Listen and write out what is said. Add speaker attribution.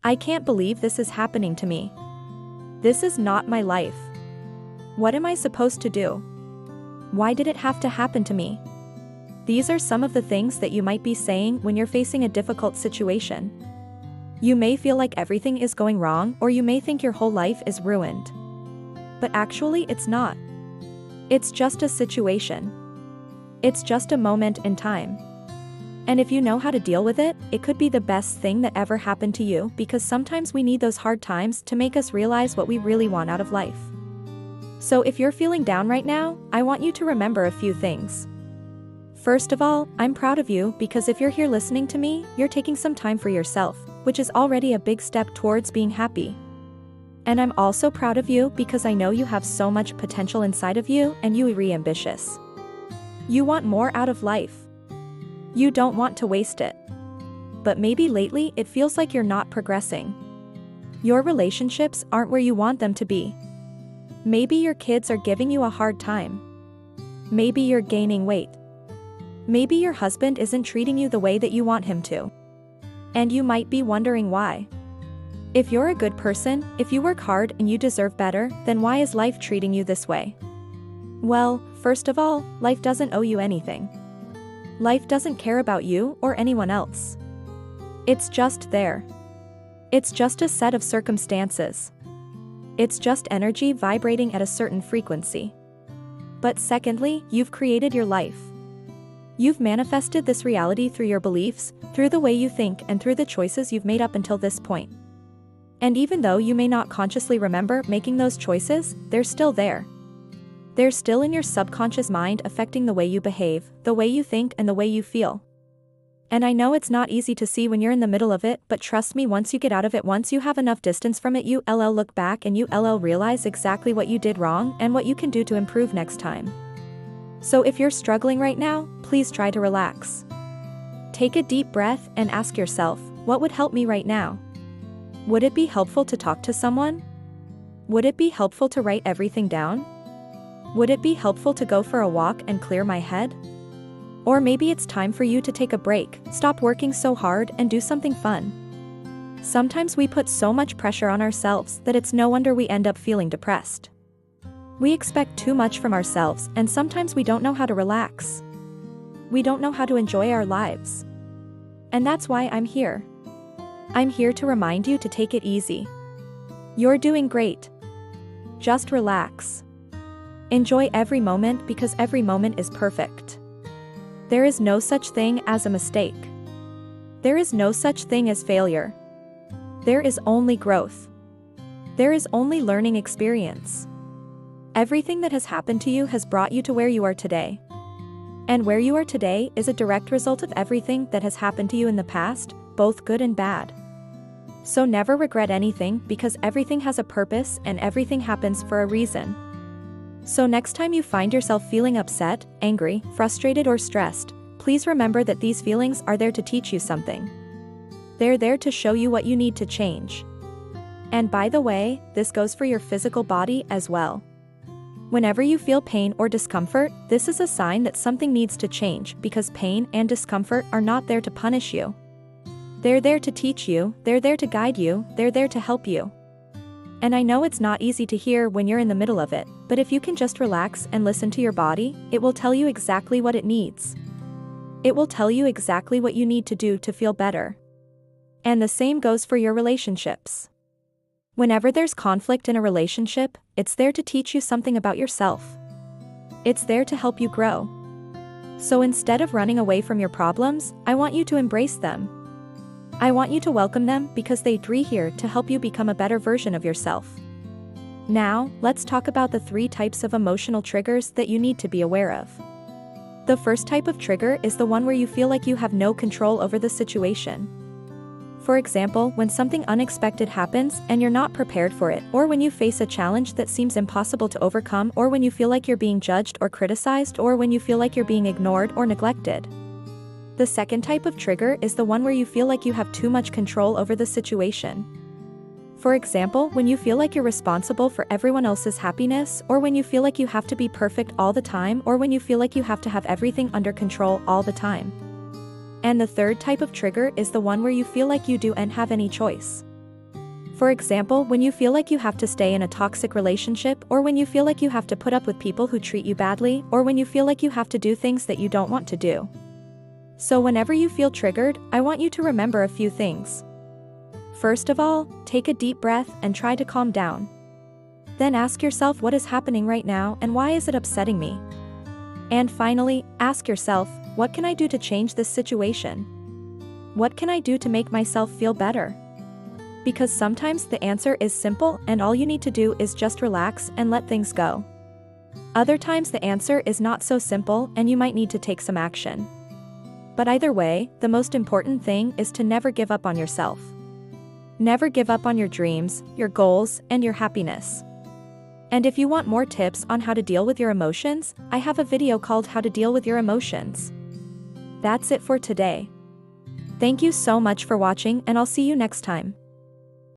Speaker 1: I can't believe this is happening to me. This is not my life. What am I supposed to do? Why did it have to happen to me? These are some of the things that you might be saying when you're facing a difficult situation. You may feel like everything is going wrong, or you may think your whole life is ruined. But actually, it's not. It's just a situation. It's just a moment in time. And if you know how to deal with it, it could be the best thing that ever happened to you, because sometimes we need those hard times to make us realize what we really want out of life. So if you're feeling down right now, I want you to remember a few things. First of all, I'm proud of you, because if you're here listening to me, you're taking some time for yourself, which is already a big step towards being happy. And I'm also proud of you because I know you have so much potential inside of you, and you are ambitious. You want more out of life. You don't want to waste it. But maybe lately it feels like you're not progressing. Your relationships aren't where you want them to be. Maybe your kids are giving you a hard time. Maybe you're gaining weight. Maybe your husband isn't treating you the way that you want him to. And you might be wondering why. If you're a good person, if you work hard and you deserve better, then why is life treating you this way? Well, first of all, life doesn't owe you anything. Life doesn't care about you or anyone else. It's just there. It's just a set of circumstances. It's just energy vibrating at a certain frequency. But secondly, you've created your life. You've manifested this reality through your beliefs, through the way you think, and through the choices you've made up until this point. And even though you may not consciously remember making those choices, they're still there. They're still in your subconscious mind, affecting the way you behave, the way you think, and the way you feel. And I know it's not easy to see when you're in the middle of it, but trust me, once you get out of it, once you have enough distance from it, you'll look back and you'll realize exactly what you did wrong and what you can do to improve next time. So if you're struggling right now, please try to relax. Take a deep breath and ask yourself, what would help me right now? Would it be helpful to talk to someone? Would it be helpful to write everything down? Would it be helpful to go for a walk and clear my head? Or maybe it's time for you to take a break, stop working so hard, and do something fun. Sometimes we put so much pressure on ourselves that it's no wonder we end up feeling depressed. We expect too much from ourselves, and sometimes we don't know how to relax. We don't know how to enjoy our lives. And that's why I'm here. I'm here to remind you to take it easy. You're doing great. Just relax. Enjoy every moment, because every moment is perfect. There is no such thing as a mistake. There is no such thing as failure. There is only growth. There is only learning experience. Everything that has happened to you has brought you to where you are today. And where you are today is a direct result of everything that has happened to you in the past, both good and bad. So never regret anything, because everything has a purpose and everything happens for a reason. So next time you find yourself feeling upset, angry, frustrated, or stressed, please remember that these feelings are there to teach you something. They're there to show you what you need to change. And by the way, this goes for your physical body as well. Whenever you feel pain or discomfort, this is a sign that something needs to change, because pain and discomfort are not there to punish you. They're there to teach you, they're there to guide you, they're there to help you. And I know it's not easy to hear when you're in the middle of it, but if you can just relax and listen to your body, it will tell you exactly what it needs. It will tell you exactly what you need to do to feel better. And the same goes for your relationships. Whenever there's conflict in a relationship, it's there to teach you something about yourself. It's there to help you grow. So instead of running away from your problems, I want you to embrace them. I want you to welcome them, because they're here to help you become a better version of yourself. Now, let's talk about the 3 types of emotional triggers that you need to be aware of. The first type of trigger is the one where you feel like you have no control over the situation. For example, when something unexpected happens and you're not prepared for it, or when you face a challenge that seems impossible to overcome, or when you feel like you're being judged or criticized, or when you feel like you're being ignored or neglected. The second type of trigger is the one where you feel like you have too much control over the situation. For example, when you feel like you're responsible for everyone else's happiness, or when you feel like you have to be perfect all the time, or when you feel like you have to have everything under control all the time. And the third type of trigger is the one where you feel like you don't have any choice. For example, when you feel like you have to stay in a toxic relationship, or when you feel like you have to put up with people who treat you badly, or when you feel like you have to do things that you don't want to do. So whenever you feel triggered, I want you to remember a few things. First of all, take a deep breath and try to calm down. Then ask yourself what is happening right now and why is it upsetting me? And finally, ask yourself, what can I do to change this situation? What can I do to make myself feel better? Because sometimes the answer is simple and all you need to do is just relax and let things go. Other times the answer is not so simple and you might need to take some action. But either way, the most important thing is to never give up on yourself. Never give up on your dreams, your goals, and your happiness. And if you want more tips on how to deal with your emotions, I have a video called How to Deal with Your Emotions. That's it for today. Thank you so much for watching and I'll see you next time.